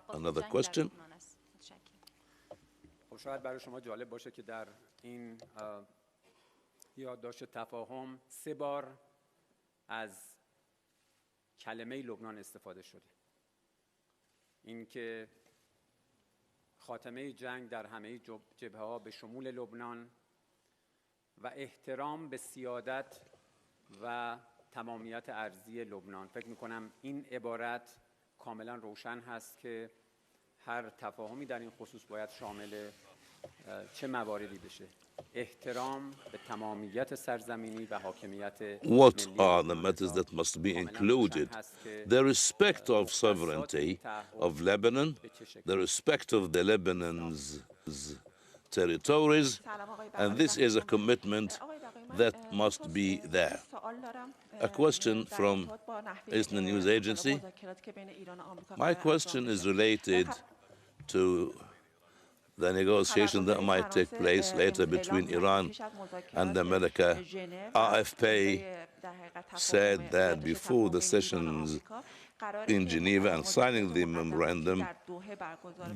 Another question? شاید برای شما جالب باشه که در این یادداشت تفاهم 3 بار از کلمه لبنان استفاده شده. این که خاتمه جنگ در همه جبهه‌ها به شمول لبنان و احترام به سیادت و تمامیت ارضی لبنان. فکر می‌کنم این عبارت کاملا روشن هست که هر تفاهمی در این خصوص باید شامل چه مواردی بشه. احترام به تمامیت سرزمینی و حاکمیت What are the matters that must be included? The respect of sovereignty of Lebanon, the respect of the Lebanon's territories, and this is a commitment that must be there. A question from Isna News Agency. My question is related to the negotiation that might take place later between Iran and America. AFP said that before the sessions in Geneva and signing the memorandum,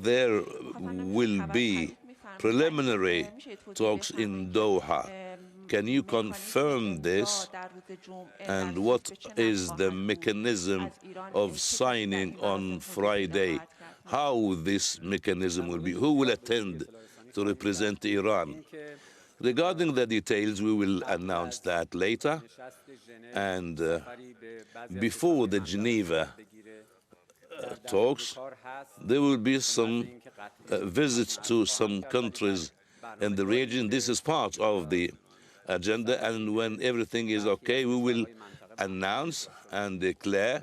there will be preliminary talks in Doha. Can you confirm this? And what is the mechanism of signing on Friday? How this mechanism will be? Who will attend to represent Iran? Regarding the details, we will announce that later. And before the Geneva talks, there will be some visits to some countries in the region. This is part of the agenda, and when everything is okay, we will announce and declare.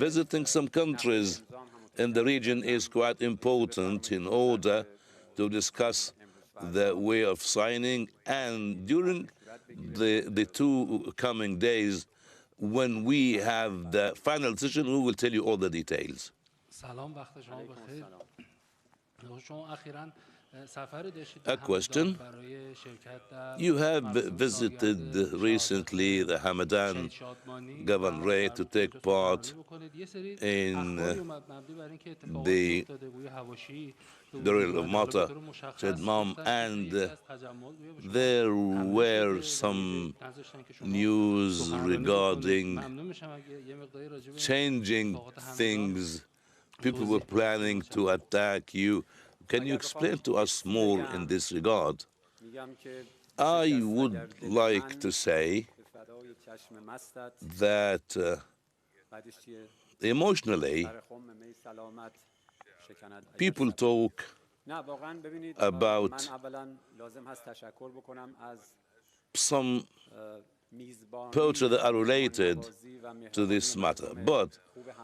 Visiting some countries in the region is quite important in order to discuss the way of signing, and during the 2 coming days, when we have the final decision, we will tell you all the details. A question. You have visited recently the Hamadan Governorate to take part in the burial of Mata Mom, and there were some news regarding changing things. People were planning to attack you. Can you explain to us more in this regard? I would like to say that emotionally, people talk about some poetry that are related to this matter. But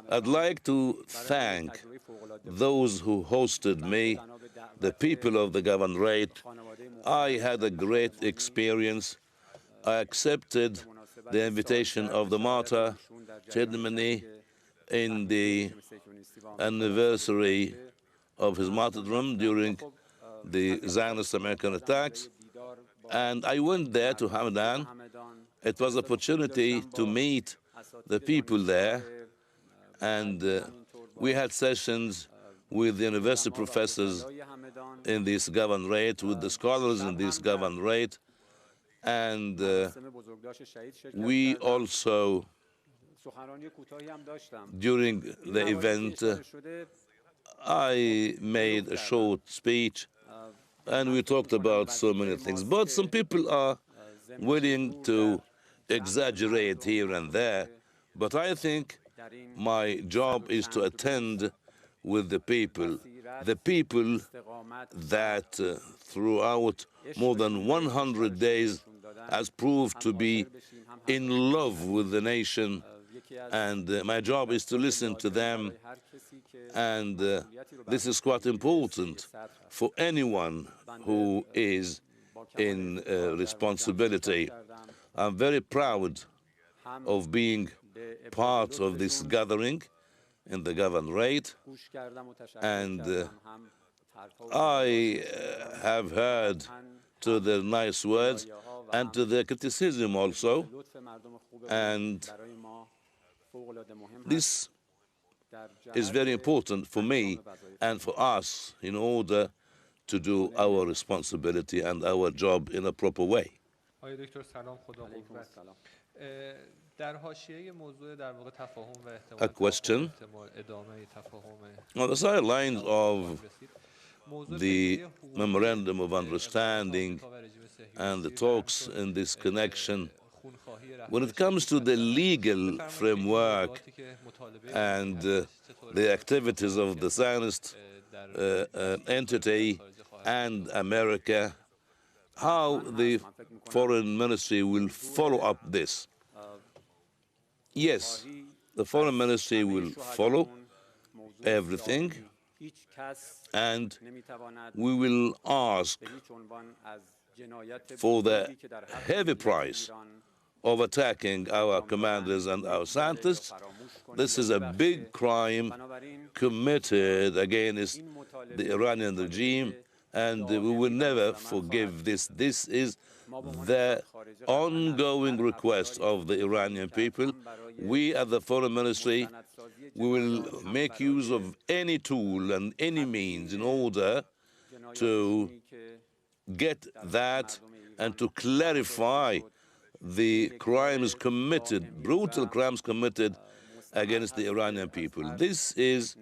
I'd like to thank those who hosted me, the people of the governorate. I had a great experience. I accepted the invitation of the martyr ceremony in the anniversary of his martyrdom during the Zionist American attacks. And I went there to Hamadan. It was an opportunity to meet the people there, and we had sessions with the university professors in this governorate, with the scholars in this governorate, and we also, during the event, I made a short speech, and we talked about so many things. But some people are willing to exaggerate here and there, but I think my job is to attend with the people that throughout more than 100 days has proved to be in love with the nation, and my job is to listen to them, and this is quite important for anyone who is in responsibility. I'm very proud of being part of this gathering in the governorate, and I have heard to their nice words and to their criticism also, and this is very important for me and for us in order to do our responsibility and our job in a proper way. آقای دکتر سلام خدا قوت. در حاشیه موضوع در واقع تفاهم و A question ادامه تفاهم on the sidelines of the memorandum of understanding and the talks in this connection. When it comes to the legal framework and the activities of the Zionist entity and America, how the foreign ministry will follow up this? Yes, the foreign ministry will follow everything, and we will ask for the heavy price of attacking our commanders and our scientists. This is a big crime committed against the Iranian regime, and we will never forgive this. This is the ongoing request of the Iranian people. We at the Foreign Ministry, we will make use of any tool and any means in order to get that and to clarify the crimes committed, brutal crimes committed against the Iranian people. This is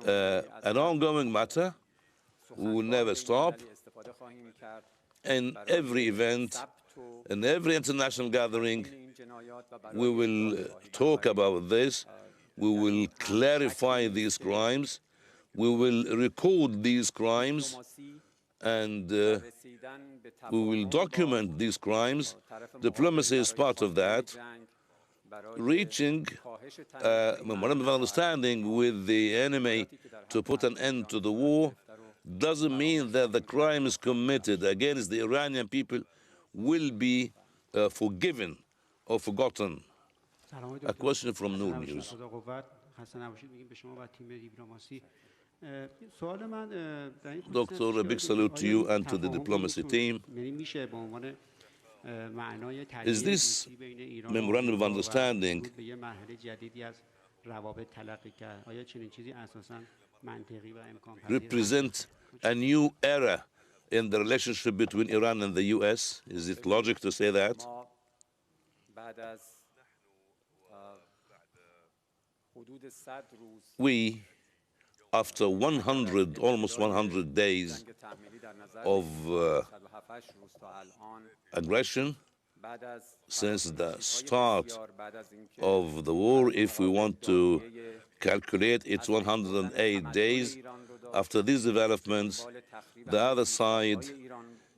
an ongoing matter. We will never stop. In every event, in every international gathering, we will talk about this. We will clarify these crimes. We will record these crimes, and we will document these crimes. Diplomacy is part of that. Reaching a memorandum of understanding with the enemy to put an end to the war doesn't mean that the crimes committed against the Iranian people will be forgiven or forgotten. A question from Noor News. Doctor, a big salute to you and to the diplomacy team. Is this memorandum of understanding represent a new era in the relationship between Iran and the US? Is it logic to say that? We, after 100, almost 100 days of aggression, since the start of the war, if we want to calculate, it's 108 days. After these developments, the other side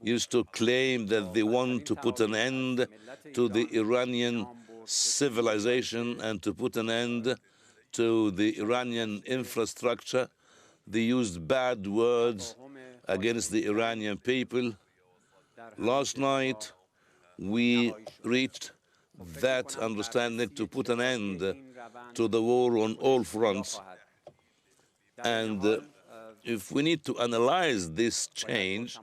used to claim that they want to put an end to the Iranian civilization and to put an end to the Iranian infrastructure. They used bad words against the Iranian people. Last night, we reached that understanding to put an end to the war on all fronts. And if we need to analyze this change,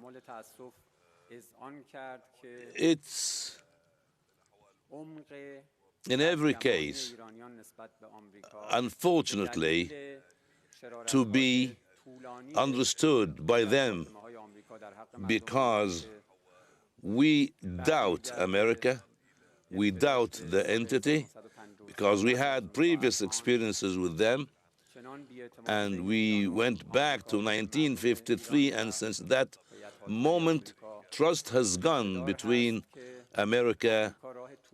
it's in every case, unfortunately, to be understood by them, because we doubt America, we doubt the entity, because we had previous experiences with them, and we went back to 1953, and since that moment, trust has gone between America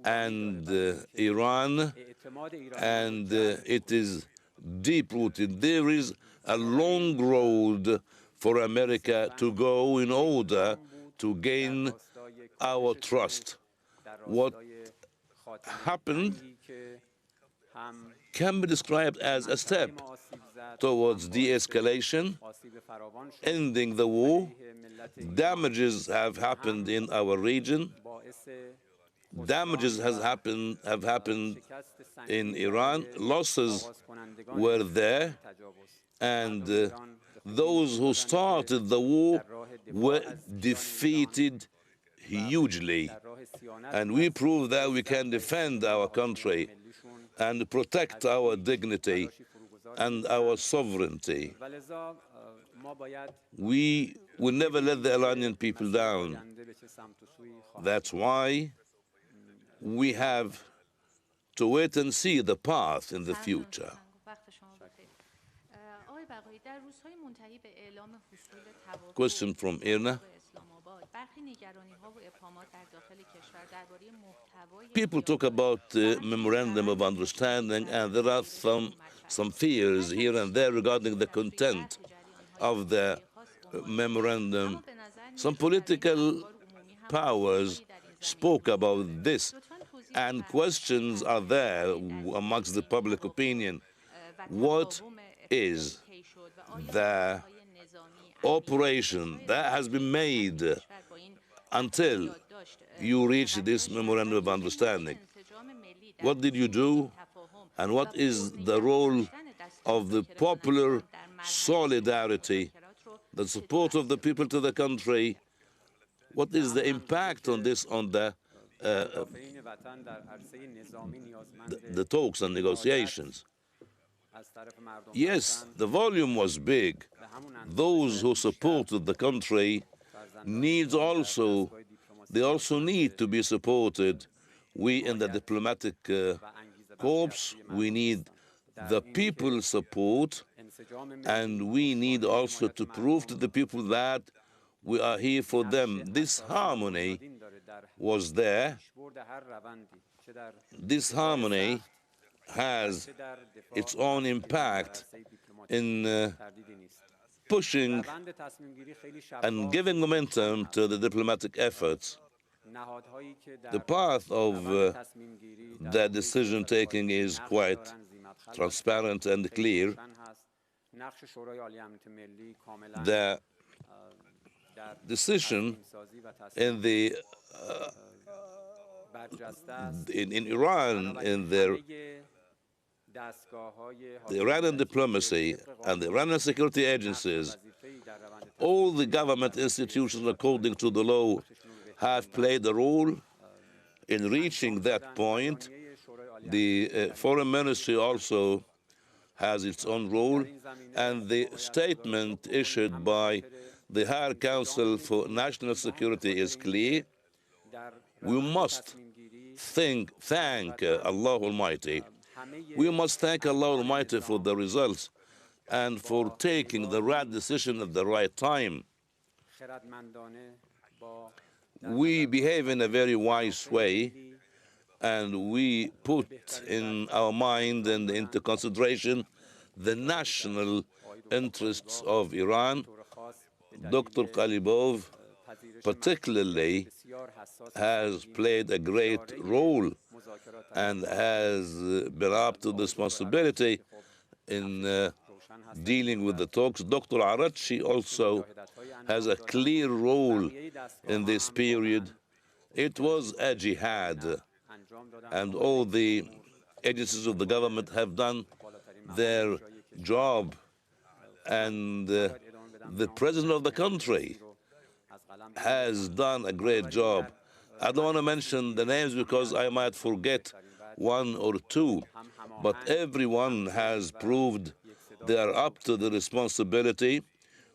and Iran, and it is deep-rooted. There is a long road for America to go in order to gain our trust. What happened can be described as a step towards de-escalation, ending the war. Damages have happened in our region. Damages have happened in Iran. Losses were there, and those who started the war were defeated hugely. And we proved that we can defend our country and protect our dignity and our sovereignty. We will never let the Iranian people down. That's why we have to wait and see the path in the future. Question from Irna. People talk about memorandum of understanding, and there are some fears here and there regarding the content of the memorandum. Some political powers spoke about this, and questions are there amongst the public opinion. What is the operation that has been made until you reach this memorandum of understanding? What did you do, and what is the role of the popular solidarity, the support of the people to the country? What is the impact on this on the talks and negotiations? Yes, the volume was big. Those who supported the country they also need to be supported. We in the diplomatic corps, we need the people's support, and we need also to prove to the people that we are here for them. This harmony was there. This harmony has its own impact in pushing and giving momentum to the diplomatic efforts. The path of the decision-taking is quite transparent and clear. The decision in Iran, in the Iranian diplomacy and the Iranian security agencies, all the government institutions, according to the law, have played a role in reaching that point. The foreign ministry also has its own role, and the statement issued by the Higher Council for National Security is clear. We must thank Allah Almighty. We must thank Allah Almighty for the results and for taking the right decision at the right time. We behave in a very wise way, and we put in our mind and into consideration the national interests of Iran. Dr. Qalibov particularly has played a great role and has been up to the responsibility in dealing with the talks. Dr. Arachi also has a clear role in this period. It was a jihad, and all the agencies of the government have done their job, and the president of the country has done a great job. I don't want to mention the names because I might forget one or two, but everyone has proved they are up to the responsibility.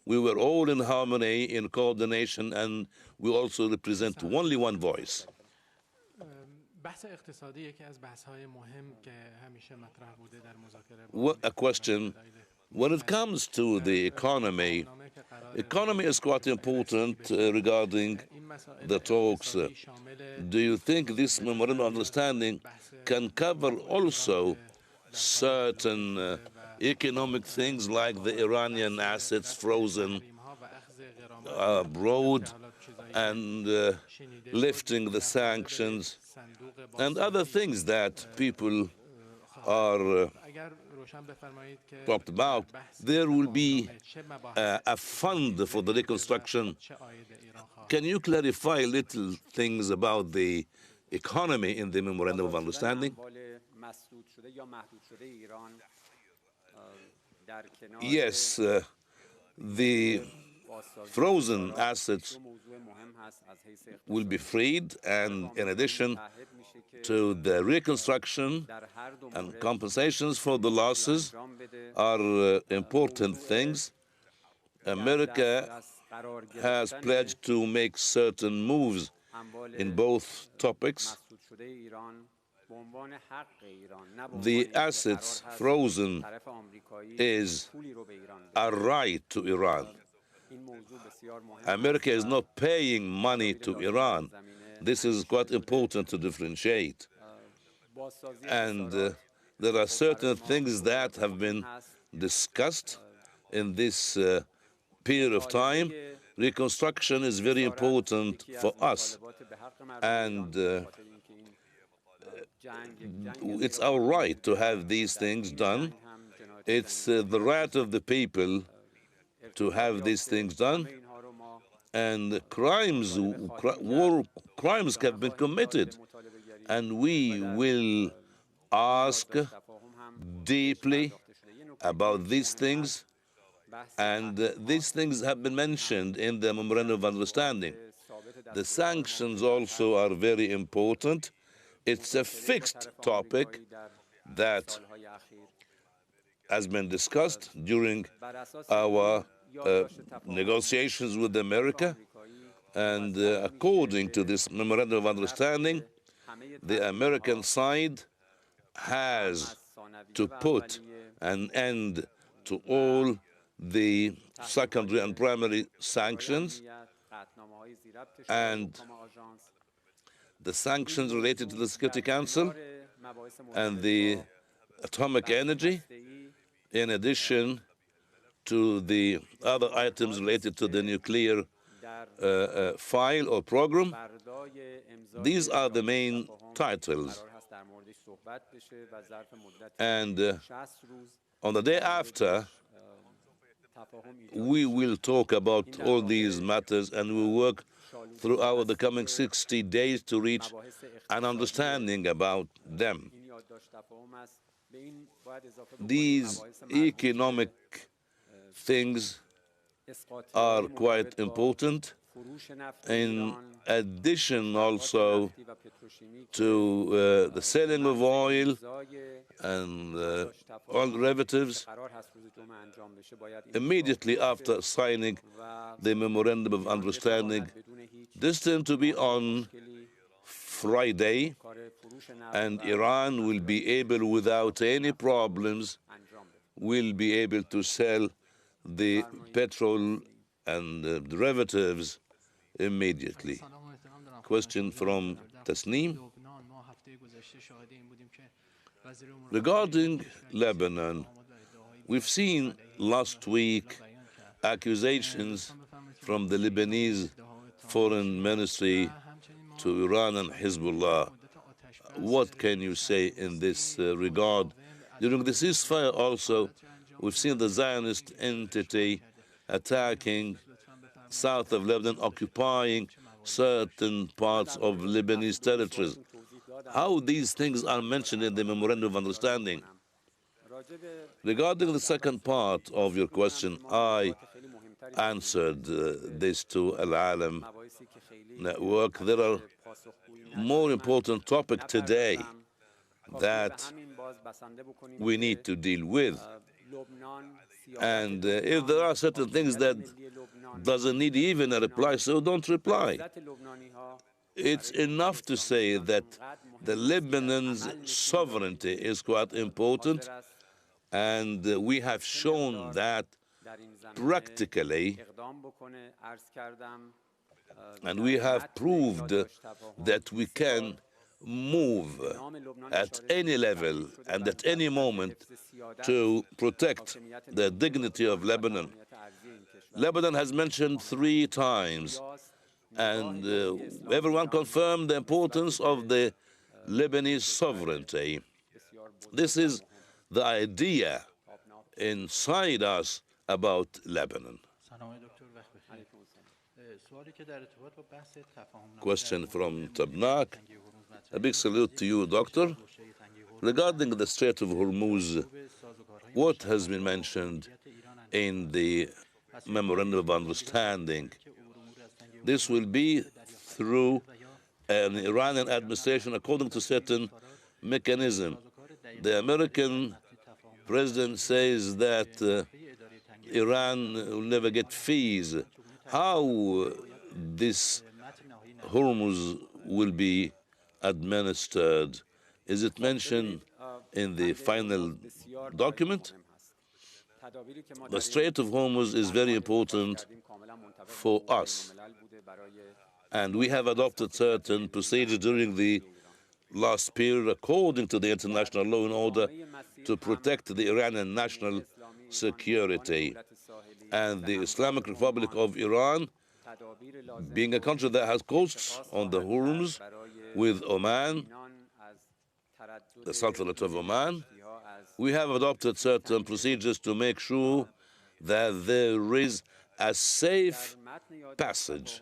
We were all in harmony, in coordination, and we also represent only one voice. A question. When it comes to the economy is quite important regarding the talks. Do you think this memorandum of understanding can cover also certain economic things like the Iranian assets frozen abroad and lifting the sanctions and other things that people are talked about? There will be a fund for the reconstruction. Can you clarify little things about the economy in the Memorandum of Understanding? Yes, the frozen assets will be freed, and in addition to the reconstruction and compensations for the losses are important things. America has pledged to make certain moves in both topics. The assets frozen is a right to Iran. America is not paying money to Iran. This is quite important to differentiate. And there are certain things that have been discussed in this period of time. Reconstruction is very important for us. And it's our right to have these things done. It's the right of the people to have these things done. And war crimes have been committed. And we will ask deeply about these things. And these things have been mentioned in the Memorandum of Understanding. The sanctions also are very important. It's a fixed topic that has been discussed during our negotiations with America. And according to this Memorandum of Understanding, the American side has to put an end to all the secondary and primary sanctions, and the sanctions related to the Security Council and the atomic energy, in addition to the other items related to the nuclear file or program. These are the main titles. And on the day after, we will talk about all these matters, and we will work throughout the coming 60 days to reach an understanding about them. These economic things are quite important, in addition also to the selling of oil and oil derivatives. Immediately after signing the Memorandum of Understanding, destined to be on Friday, and Iran will be able, without any problems, will be able to sell the petrol and derivatives immediately. Question from Tasneem. Regarding Lebanon, we've seen last week accusations from the Lebanese Foreign Ministry to Iran and Hezbollah. What can you say in this regard? During the ceasefire also, we've seen the Zionist entity attacking south of Lebanon, occupying certain parts of Lebanese territories. How these things are mentioned in the Memorandum of Understanding? Regarding the second part of your question, I answered this to Al-Alam Network. There are more important topics today that we need to deal with. And if there are certain things that doesn't need even a reply, so don't reply. It's enough to say that the Lebanon's sovereignty is quite important, and we have shown that practically, and we have proved that we can move at any level and at any moment to protect the dignity of Lebanon. Lebanon has mentioned 3 times, and everyone confirmed the importance of the Lebanese sovereignty. This is the idea inside us about Lebanon. Question from Tabnak. A big salute to you, Doctor. Regarding the Strait of Hormuz, what has been mentioned in the memorandum of understanding. This will be through an Iranian administration according to certain mechanism. The American president says that Iran will never get fees. How this Hormuz will be administered? Is it mentioned in the final document? The Strait of Hormuz is very important for us, and we have adopted certain procedures during the last period according to the international law in order to protect the Iranian national security. And the Islamic Republic of Iran, being a country that has coasts on the Hormuz with Oman, the Sultanate of Oman, we have adopted certain procedures to make sure that there is a safe passage.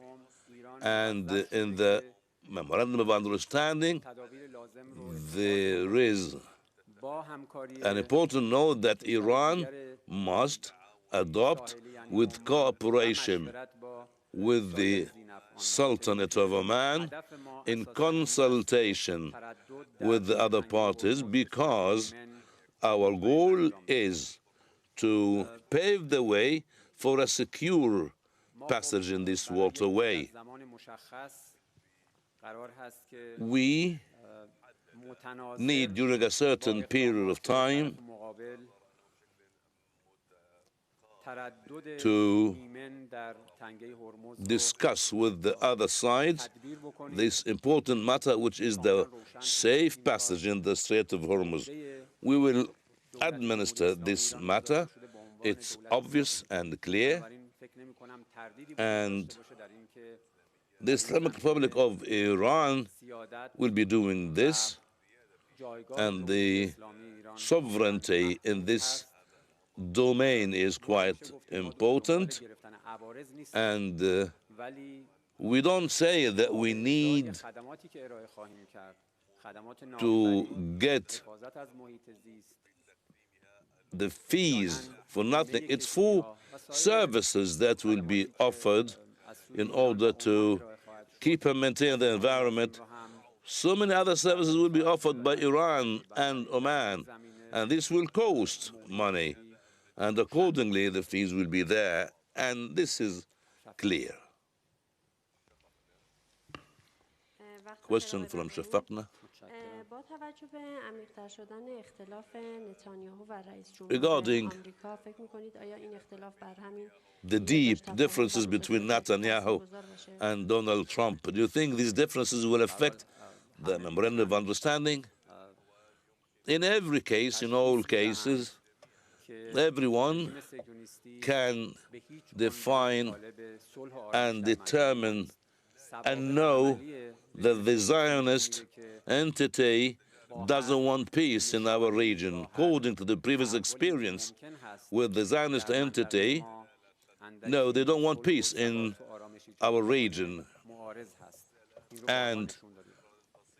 And in the Memorandum of Understanding, there is an important note that Iran must adopt with cooperation with the Sultanate of Oman in consultation with the other parties, because our goal is to pave the way for a secure passage in this waterway. We need, during a certain period of time, to discuss with the other sides this important matter, which is the safe passage in the Strait of Hormuz. We will administer this matter. It's obvious and clear, and the Islamic Republic of Iran will be doing this, and the sovereignty in this domain is quite important. And we don't say that we need to get the fees for nothing. It's for services that will be offered in order to keep and maintain the environment. So many other services will be offered by Iran and Oman, and this will cost money, and accordingly the fees will be there, and this is clear. Question from Shafaqna. Regarding the deep differences between Netanyahu and Donald Trump, do you think these differences will affect the Memorandum of Understanding? In every case, in all cases, everyone can define and determine and know that the Zionist entity doesn't want peace in our region. According to the previous experience with the Zionist entity, no, they don't want peace in our region. And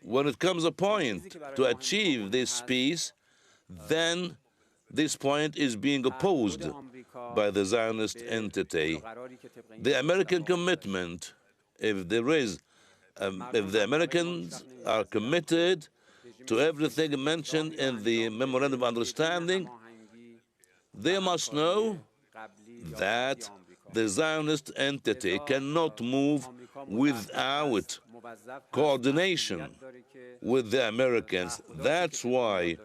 when it comes a point to achieve this peace, then this point is being opposed by the Zionist entity. The American commitment, if there is, if the Americans are committed to everything mentioned in the Memorandum of Understanding, they must know that the Zionist entity cannot move without coordination with the Americans. That's why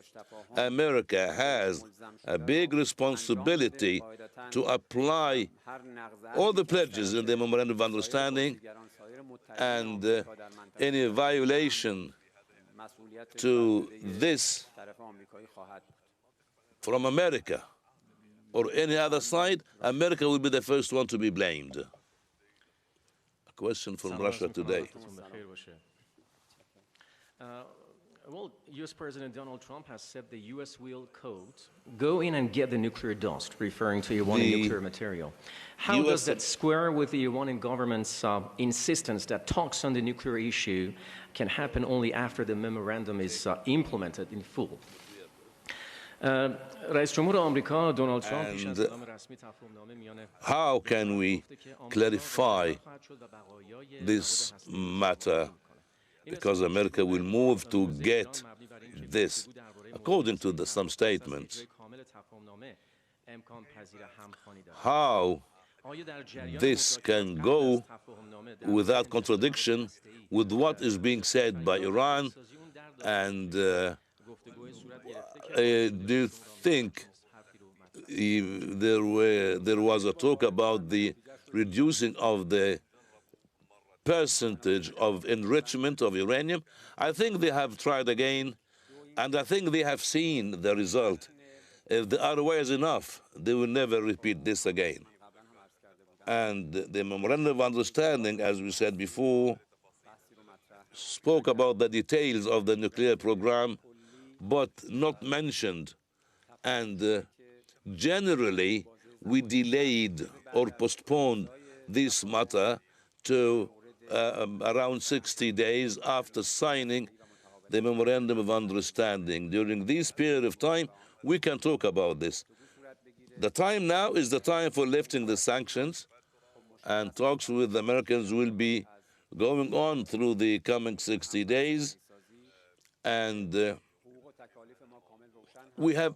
America has a big responsibility to apply all the pledges in the Memorandum of Understanding, and any violation to this from America or any other side, America will be the first one to be blamed. A question from Russia today. Well, U.S. President Donald Trump has said the U.S. will, quote, go in and get the nuclear dust, referring to Iranian nuclear material. How does that square with the Iranian government's insistence that talks on the nuclear issue can happen only after the memorandum is implemented in full? رئیس جمهور آمریکا دونالد ترامپ پیش از And اعلام رسمی تفاهمنامه میان how can we clarify this matter? Because America will move to get this, according to some statements. How this can go without contradiction with what is being said by Iran, and do you think there was a talk about the reducing of the percentage of enrichment of uranium? I think they have tried again, and I think they have seen the result. If the ROI is enough, they will never repeat this again. And the memorandum of understanding, as we said before, spoke about the details of the nuclear program, but not mentioned. And generally, we delayed or postponed this matter to around 60 days after signing the memorandum of understanding. During this period of time, we can talk about this. The time now is the time for lifting the sanctions, and talks with the Americans will be going on through the coming 60 days. And we have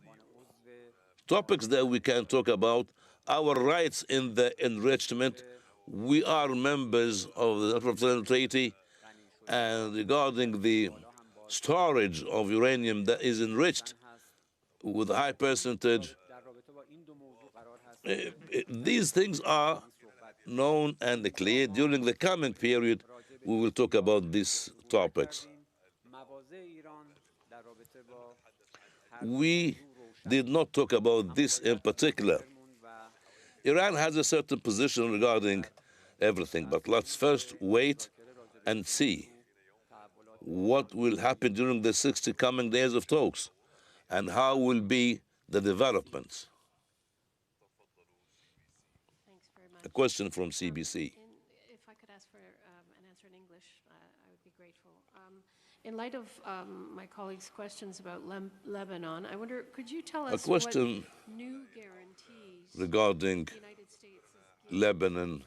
topics that we can talk about. Our rights in the enrichment. We are members of the International Treaty, and regarding the storage of uranium that is enriched with a high percentage, these things are known and clear. During the coming period, we will talk about these topics. We did not talk about this in particular. Iran has a certain position regarding everything, but let's first wait and see what will happen during the 60 coming days of talks and how will be the developments. Thanks very much. A question from CBC. If I could ask for an answer in English, I would be grateful. In light of my colleagues' questions about Lebanon, I wonder, could you tell us what new guarantees regarding the United States is giving Lebanon.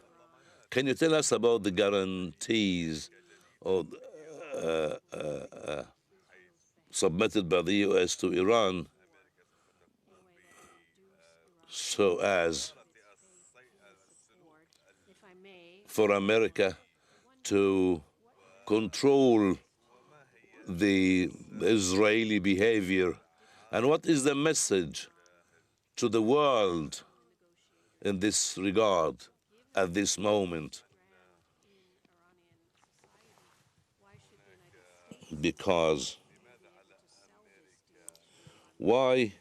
Can you tell us about the guarantees or, submitted by the U.S. to Iran so as if I may, for America to control the Israeli behavior? And what is the message to the world in this regard at this moment? Because why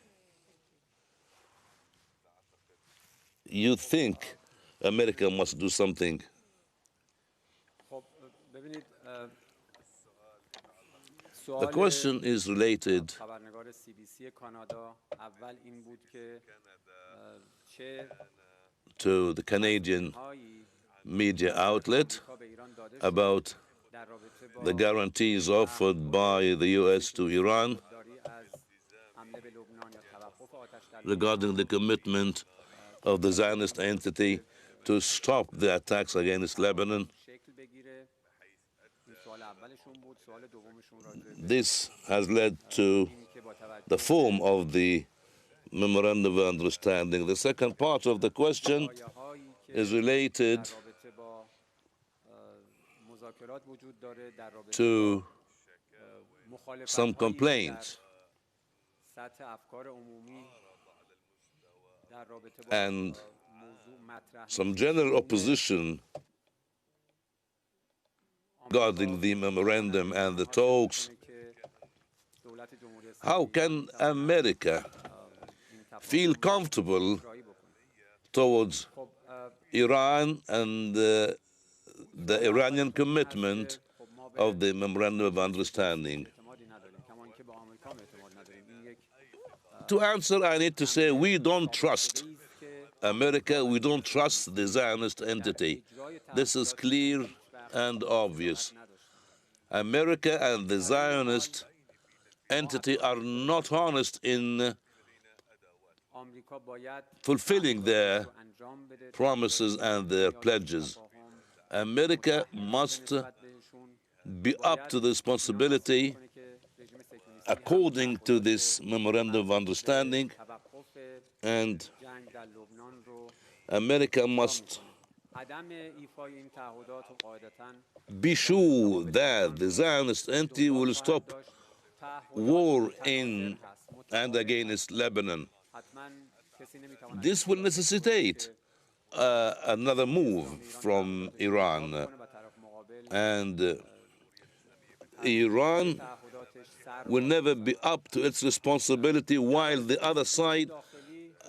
you think America must do something? The question is related خبرنگار CBC کانادا اول این بود که چه to the Canadian media outlet about the guarantees offered by the U.S. to Iran regarding the commitment of the Zionist entity to stop the attacks against Lebanon. This has led to the form of the memorandum of understanding. The second part of the question is related to some complaints and some general opposition regarding the memorandum and the talks. How can America feel comfortable towards Iran and the Iranian commitment of the memorandum of understanding? To answer, I need to say we don't trust America, we don't trust the Zionist entity. This is clear and obvious. America and the Zionist entity are not honest in fulfilling their promises and their pledges. America must be up to the responsibility according to this memorandum of understanding, and America must be sure that the Zionist entity will stop war in and against Lebanon. This will necessitate another move from Iran, and Iran will never be up to its responsibility while the other side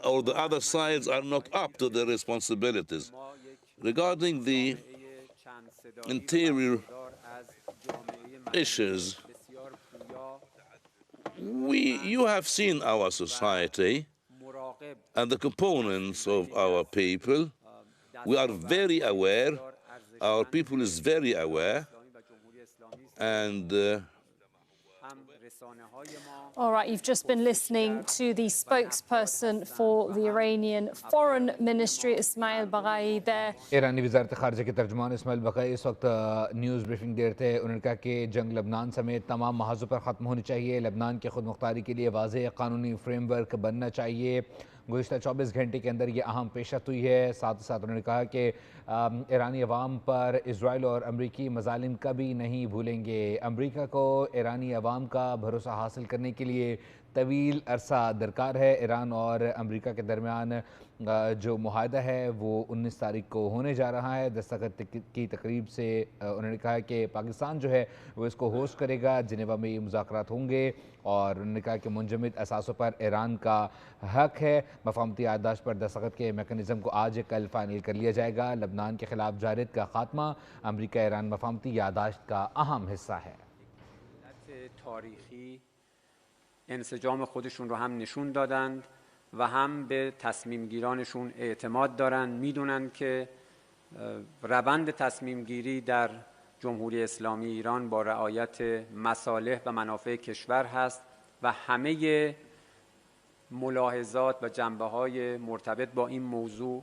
or the other sides are not up to their responsibilities. Regarding the interior issues, you have seen our society and the components of our people. We are very aware, our people is very aware, and all right, you've just been listening to the spokesperson for the Iranian Foreign Ministry, Ismail Baqai there. ईरानी वज़ारत ख़ारिजा के तर्जुमान इस्माइल बक़ाई इस वक्त news briefing दे रहे थे। उन्होंने कहा कि जंग लबनान समेत तमाम महाज़ों पर ख़त्म होनी चाहिए। लबनान के खुद मुख्तारी के लिए वाज़ेह क़ानूनी फ्रेमवर्क बनना चाहिए। गुज़िश्ता 24 घंटे के अंदर ये अहम पेशरफ़्त हुई है। साथ ही साथ उन्होंने कहा कि ईरानी अवाम पर इज़राइल और अमरीकी मज़ालिम कभी नहीं भूलेंगे। अमरीका को ईरानी अवाम का भरोसा हासिल करने के लिए तवील अरसा दरकार है। ईरान और अमरीका के दरमियान जो मुआहदा है वो 19 तारीख को होने जा रहा है। दस्तखत की तकरीब से उन्होंने कहा कि पाकिस्तान जो है वो इसको होस्ट करेगा। जिनेवा में ये मुज़ाकरात होंगे और उन्होंने कहा कि मुंजमद असासों पर ईरान का हक है। मफाहमती याददाश्त पर दस्तखत के मेकनिज़म को आज कल फाइनल कर लिया जाएगा। लबनान के ख़िलाफ़ जारियत का ख़ात्मा अमरीका ईरान मफाहमती याददाश्त का अहम हिस्सा है। انسجام خودشون رو هم نشون دادند و هم به تصمیم گیرانشون اعتماد دارند. میدونند که روند تصمیم گیری در جمهوری اسلامی ایران با رعایت مصالح و منافع کشور هست و همه ملاحظات و جنبه‌های مرتبط با این موضوع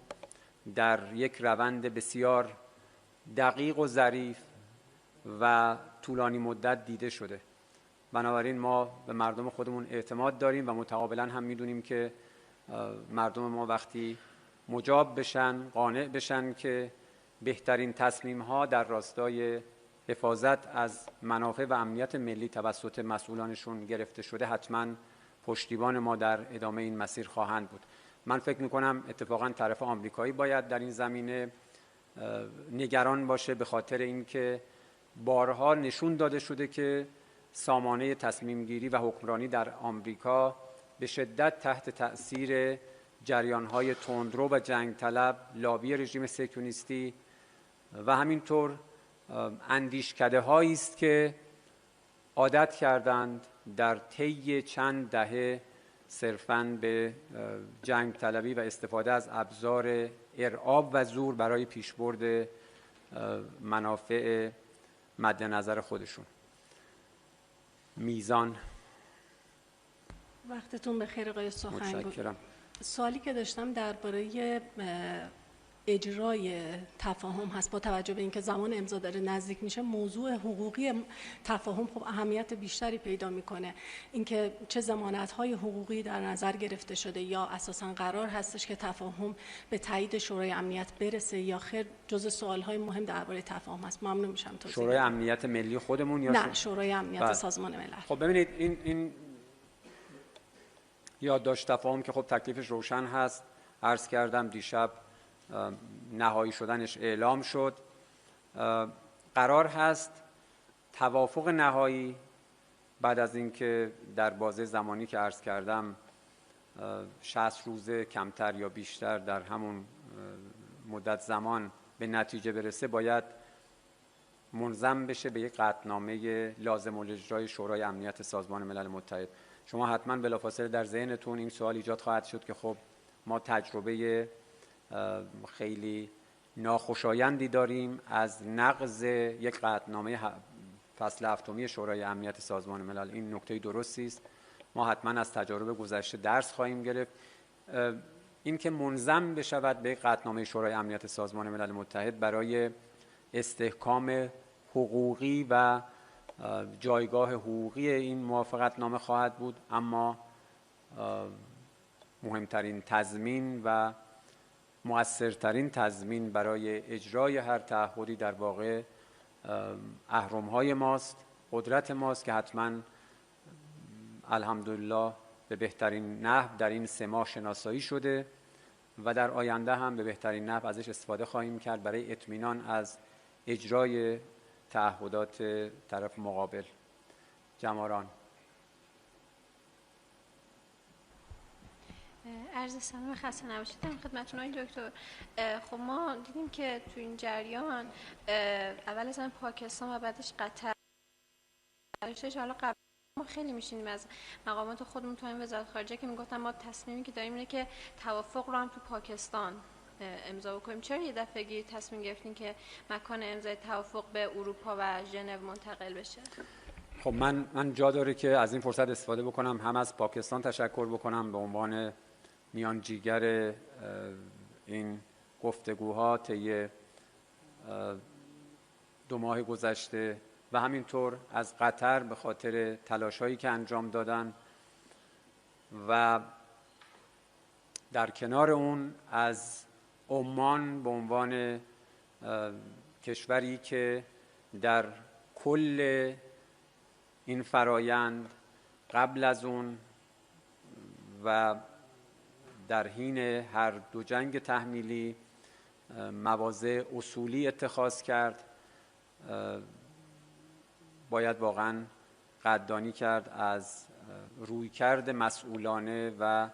در یک روند بسیار دقیق و ظریف و طولانی مدت دیده شده. بنابراین ما به مردم خودمون اعتماد داریم و متقابلا هم میدونیم که مردم ما وقتی مجاب بشن، قانع بشن که بهترین تصمیم ها در راستای حفاظت از منافع و امنیت ملی توسط مسئولانشون گرفته شده، حتما پشتیبان ما در ادامه این مسیر خواهند بود. من فکر میکنم اتفاقا طرف آمریکایی باید در این زمینه نگران باشه، به خاطر اینکه بارها نشون داده شده که سامانه تصمیم گیری و حکمرانی در آمریکا به شدت تحت تأثیر جریان‌های تندرو و جنگ طلب، لابی رژیم صهیونیستی و همینطور اندیشکده‌هایی است که عادت کردند در طی چند دهه صرفاً به جنگ طلبی و استفاده از ابزار ارعاب و زور برای پیشبرد منافع مد نظر خودشون. میزان وقتتون بخیر آقای سخنگوی. متشکرم. سوالی که داشتم درباره اجرای تفاهم هست. با توجه به اینکه زمان امضا داره نزدیک میشه، موضوع حقوقی تفاهم خب اهمیت بیشتری پیدا میکنه. اینکه چه ضمانت‌های حقوقی در نظر گرفته شده یا اساساً قرار هستش که تفاهم به تایید شورای امنیت برسه یا خیر، جزء سوال‌های مهم درباره تفاهم است. ممنون میشم توضیح. شورای امنیت ملی خودمون یا نه، شورای امنیت سازمان ملل. خب ببینید این یادداشت تفاهم که خب تکلیفش روشن هست. عرض کردم دیشب نهایی شدنش اعلام شد. قرار هست توافق نهایی بعد از اینکه در بازه زمانی که عرض کردم 60 روز کمتر یا بیشتر در همون مدت زمان به نتیجه برسه، باید منظم بشه به یک قطعنامه لازم الاجرای شورای امنیت سازمان ملل متحد. شما حتما بلافاصله در ذهنتون این سوال ایجاد خواهد شد که خب ما تجربه خیلی ناخوشایندی داریم از نقض یک قطعنامه فصل هفتمی شورای امنیت سازمان ملل. این نکته درستی است. ما حتما از تجارب گذشته درس خواهیم گرفت. اینکه منضم بشود به قطعنامه شورای امنیت سازمان ملل متحد برای استحکام حقوقی و جایگاه حقوقی این موافقتنامه خواهد بود، اما مهمترین تضمین و مؤثرترین تضمین برای اجرای هر تعهدی در واقع اهرم‌های ماست، قدرت ماست که حتما الحمدلله به بهترین نحو در این 3 ماه شناسایی شده و در آینده هم به بهترین نحو ازش استفاده خواهیم کرد برای اطمینان از اجرای تعهدات طرف مقابل. جماران. عرض سلام، خسته نباشید. خدمتتون آقای دکتر. خب ما دیدیم که تو این جریان اول از پاکستان و بعدش قطر حالا قبل ما خیلی میشینیم از مقامات خودمون تو این وزارت خارجه که میگفتن ما تصمیمی که داریم اینه که توافق رو هم تو پاکستان امضا بکنیم. چرا یه دفعگی تصمیم گرفتین که مکان امضای توافق به اروپا و ژنو منتقل بشه؟ خب من جا داره که از این فرصت استفاده بکنم، هم از پاکستان تشکر بکنم به عنوان میانجیگر این گفتگوها طی 2 ماه گذشته و همینطور از قطر به خاطر تلاش‌هایی که انجام دادن و در کنار اون از عمان به عنوان کشوری که در کل این فرایند قبل از اون و در حین هر 2 جنگ تحمیلی مواضع اصولی اتخاذ کرد، باید واقعا قدردانی کرد از رویکرد مسئولانه و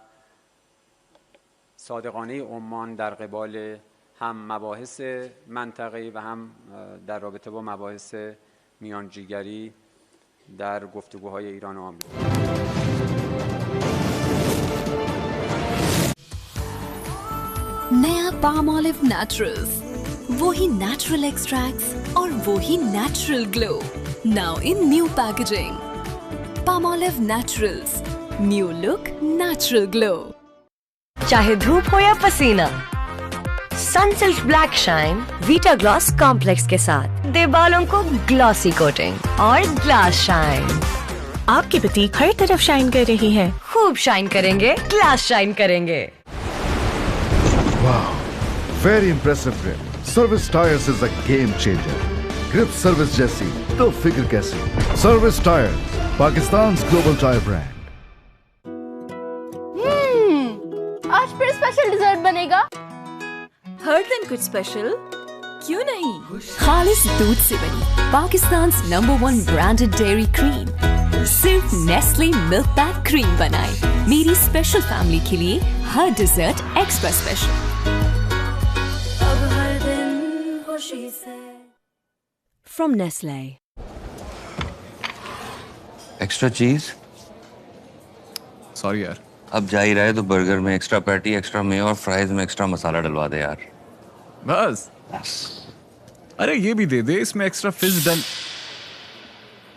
صادقانه عمان در قبال هم مباحث منطقه‌ای و هم در رابطه با مباحث میانجیگری در گفتگوهای ایران و آمریکا. नया पाम ऑलिव नेचुरल्स, वही नेचुरल एक्सट्रैक्ट्स और वही natural glow, now in new packaging. Palm olive naturals, new look, natural glow. चाहे धूप हो या पसीना, Sunsilk black shine Vita gloss complex के साथ दे बालों को ग्लॉसी कोटिंग और ग्लास शाइन. आपकी बुटीक हर तरफ शाइन कर रही है, खूब शाइन करेंगे, ग्लास शाइन करेंगे. Wow, very impressive grip. Service Tires is a game changer. Grip service जैसी तो फिक्र कैसी? Service Tires, Pakistan's global tire brand. आज फिर स्पेशल डिजर्ट बनेगा? हर दिन कुछ स्पेशल क्यों नहीं? खालिस दूध से बनी Pakistan number 1 branded dairy cream सिर्फ नेस्ले मिल्क पैक क्रीम बनाए मेरी स्पेशल फैमिली के लिए हर डिजर्ट एक्स्ट्रा स्पेशल. अब हर दिन खुशी से. From Nestle. एक्स्ट्रा चीज? सॉरी यार. अब जा ही रहा है तो बर्गर में एक्स्ट्रा पैटी, एक्स्ट्रा मेयो और फ्राइज में एक्स्ट्रा मसाला डलवा दे यार. बस. अरे ये भी दे दे, इसमें एक्स्ट्रा फिश डल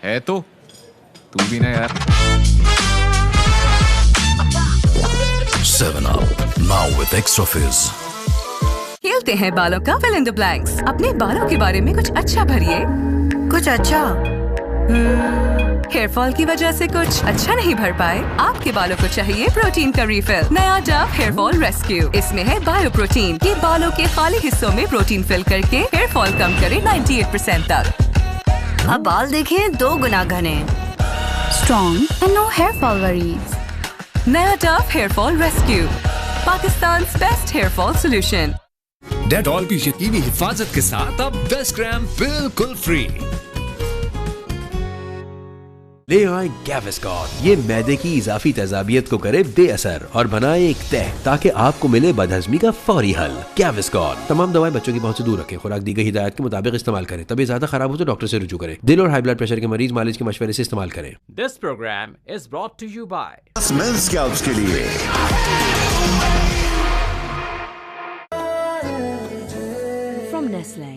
है तो तू भी ना यार. 7 Up, now with extra fizz. खेलते हैं बालों का fill in the blanks. अपने बालों के बारे में कुछ अच्छा भरिए. कुछ अच्छा? हेयर फॉल की वजह से कुछ अच्छा नहीं भर पाए? आपके बालों को चाहिए प्रोटीन का रिफिल. नया डव हेयर फॉल रेस्क्यू. इसमें है बायो प्रोटीन. ये बालों के खाली हिस्सों में प्रोटीन फिल करके हेयर फॉल कम करे 98% तक. अब बाल देखें 2 गुना घने. Strong and no hair fall worries. नया Dove hair fall rescue. Pakistan's best hair fall solution. Dettol की यकीनी हिफाजत के साथ अब 10 ग्राम बिल्कुल फ्री. ले आए गैविस्कॉन. ये मैदे की इजाफी तेजाबियत को करे बेअसर और बनाए एक तह ताकि आपको मिले बदहजमी का फौरी हल. गैविस्कॉन. तमाम दवाएं बच्चों की पहुंच से दूर रखें. खुराक दी गई हिदायत के मुताबिक इस्तेमाल करें. तबीयत ज्यादा खराब हो तो डॉक्टर से रुजू करें. दिल और हाई ब्लड प्रेशर के मरीज मालिश के मशवरे से इस्तेमाल करें. This program is brought to you by main scalps के लिए From Nestle.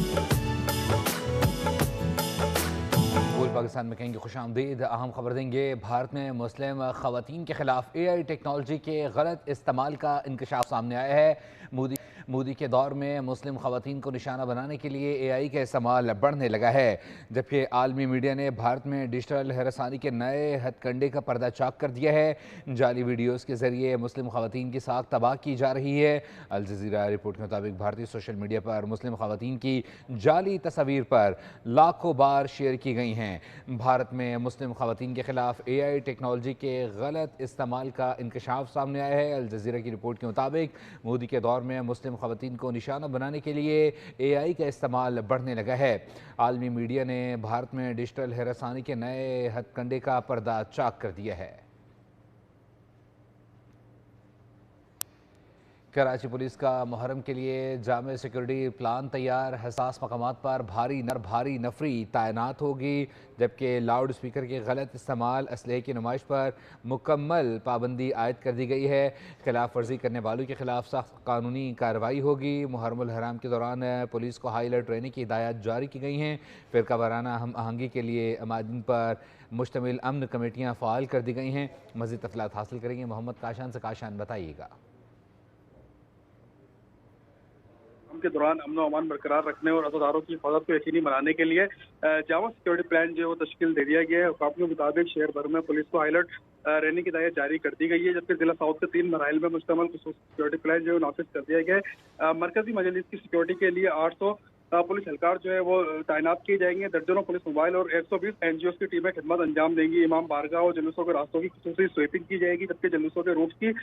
पाकिस्तान में कहेंगे खुश आमदीद। अहम खबर देंगे, भारत में मुस्लिम खवातीन के खिलाफ AI टेक्नोलॉजी के गलत इस्तेमाल का इंकशाफ सामने आया है। मोदी के दौर में मुस्लिम खवातीन को निशाना बनाने के लिए AI का इस्तेमाल बढ़ने लगा है, जबकि आलमी मीडिया ने भारत में डिजिटल हरासानी के नए हथकंडे का पर्दा चाक कर दिया है। जाली वीडियोज़ के जरिए मुस्लिम खवातीन की साख तबाह की जा रही है। अल जज़ीरा रिपोर्ट के मुताबिक भारतीय सोशल मीडिया पर मुस्लिम खवातीन की जाली तस्वीर पर लाखों बार शेयर की गई हैं। भारत में मुस्लिम खवातीन के खिलाफ AI टेक्नोलॉजी के गलत इस्तेमाल का इंकशाफ सामने आया है। अल जज़ीरा की रिपोर्ट के मुताबिक मोदी के दौर में मुस्लिम खवातीन को निशाना बनाने के लिए AI का इस्तेमाल बढ़ने लगा है। आलमी मीडिया ने भारत में डिजिटल हरासानी के नए हथकंडे का पर्दा चाक कर दिया है। कराची पुलिस का मुहर्रम के लिए जामे सिक्योरिटी प्लान तैयार। हसास मकामात पर भारी नफरी तैनात होगी, जबकि लाउड स्पीकर के गलत इस्तेमाल, असलहे की नुमाइश पर मुकम्मल पाबंदी आयद कर दी गई है। खिलाफ वर्जी करने वालों के खिलाफ सख्त कानूनी कार्रवाई होगी। मुहर्रम हराम के दौरान पुलिस को हाई अलर्ट रहने की हिदायत जारी की गई हैं। फ़िरका वाराना हम आहंगी के लिए अमादीन पर मुश्तमिल अमन कमेटियाँ फ़ाल कर दी गई हैं। मज़ीद तफसीलात हासिल करेंगे मोहम्मद काशान से। काशान, बताइएगा। के दौरान अमन व अमान बरकरार रखने और अज़ादारों की हिफाजत को यकीनी बनाने के लिए जामा सिक्योरिटी प्लान जो है वो तश्कील दे दिया गया है। हुकाम के मुताबिक शहर भर में पुलिस को हाई अलर्ट रहने की हिदायत जारी कर दी गई है, जबकि जिला साउथ के 3 मराइल में मुश्तमिल सिक्योरिटी प्लान जो है नाफिज कर दिया गया है। मरकजी मजलिस की सिक्योरिटी के लिए 800 पुलिस एहलकार जो है वो तैनात किए जाएंगे। दर्जनों पुलिस मोबाइल और 120 NGOs की टीमें खिदमत अंजाम देंगी। इमाम बारगाह और जुलूसों के रास्तों की खुसूसी स्वीपिंग की जाएगी, जबकि जुलूसों के रूट की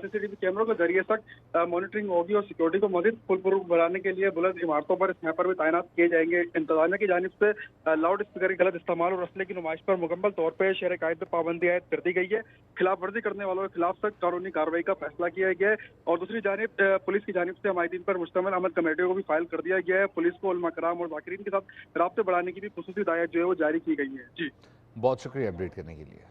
CCTV कैमरों के जरिए सख्त मॉनिटरिंग होगी और सिक्योरिटी को मजीद फुलप्रूफ बनाने के लिए बुलंद इमारतों पर स्नैपर भी तैनात किए जाएंगे। इंतजामिया की जानिब से लाउड स्पीकर के गलत इस्तेमाल और असले की नुमाइश पर मुकम्मल तौर पर शहर कायद पर पाबंदी आयद कर दी गई है। खिलाफ वर्जी करने वालों के खिलाफ सख्त कानूनी कार्रवाई का फैसला किया गया है और दूसरी जानिब पुलिस की जानिब से हमायतीन पर मुश्तमिल अमन कमेटियों को भी फाइल कर दिया गया है। पुलिस को उलमा कराम और जाकिरीन के साथ राब्ते बढ़ाने की भी खुसूसी हिदायत जो है वो जारी की गई है। जी, बहुत शुक्रिया अपडेट करने के लिए।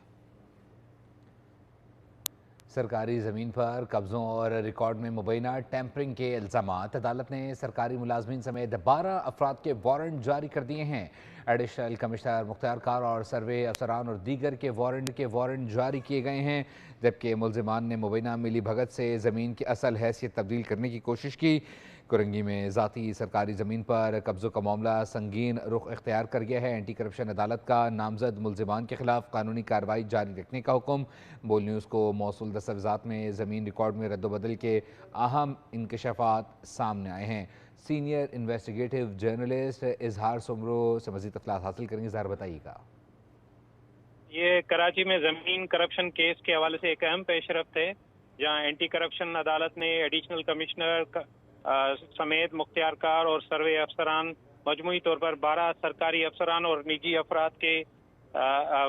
सरकारी ज़मीन पर कब्ज़ों और रिकॉर्ड में मुबैना टेम्परिंग के इल्ज़ामात। अदालत ने सरकारी मुलाजमीन समेत 12 अफराद के वारंट जारी कर दिए हैं। एडिशनल कमिश्नर मुख्तार और सर्वे अफसरान और दीगर के वारंट जारी किए गए हैं, जबकि मुलजिमान ने मुबैना मिली भगत से ज़मीन की असल हैसियत तब्दील करने की कोशिश की। कुरंगी में ज़ाती सरकारी ज़मीन पर कब्ज़ों का मामला संगीन रुख इख्तियार कर गया है। एंटी करप्शन अदालत का नामजद मुलजिमान के खिलाफ कानूनी कार्रवाई जारी रखने का हुक्म। बोल न्यूज़ को मौसूल दस्तावेज़ात में ज़मीन रिकॉर्ड में रद्दबदल के अहम इंकशाफात सामने आए हैं। सीनियर इन्वेस्टिगेटिव जर्नलिस्ट इजहार सुमरो से मज़ीद तफसीलात हासिल करेंगे। इजहार, बताइएगा। ये कराची में ज़मीन करप्शन केस के हवाले से एक अहम पेशरफ्त है, जहाँ एंटी करप्शन अदालत ने एडिशनल कमिश्नर समेत मुख्तियारकार और सर्वे अफसरान मजमूई तौर पर 12 सरकारी अफसरान और निजी अफराद के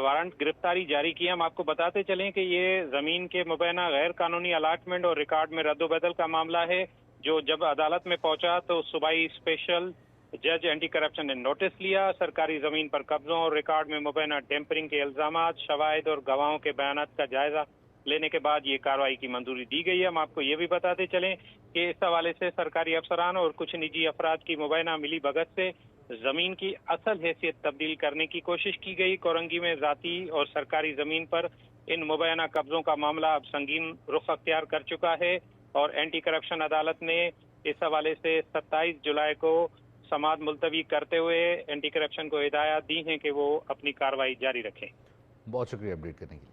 वारंट गिरफ्तारी जारी किया। हम आपको बताते चलें कि ये ज़मीन के मुबैना गैर कानूनी अलाटमेंट और रिकॉर्ड में रद्दोबदल का मामला है, जो जब अदालत में पहुंचा तो सूबाई स्पेशल जज एंटी करप्शन ने नोटिस लिया। सरकारी ज़मीन पर कब्जों और रिकॉर्ड में मुबैना टेम्परिंग के इल्ज़ामात, शवाहिद और गवाहों के बयानात का जायजा लेने के बाद ये कार्रवाई की मंजूरी दी गई है। हम आपको ये भी बताते चलें कि इस हवाले से सरकारी अफसरान और कुछ निजी अफराद की मुबैना मिली भगत से जमीन की असल हैसियत तब्दील करने की कोशिश की गई। कोरंगी में जाती और सरकारी जमीन पर इन मुबैना कब्जों का मामला अब संगीन रुख अख्तियार कर चुका है और एंटी करप्शन अदालत ने इस हवाले से 27 जुलाई को समाअत मुलतवी करते हुए एंटी करप्शन को हिदायत दी है कि वो अपनी कार्रवाई जारी रखें। बहुत शुक्रिया अपडेट करने के लिए।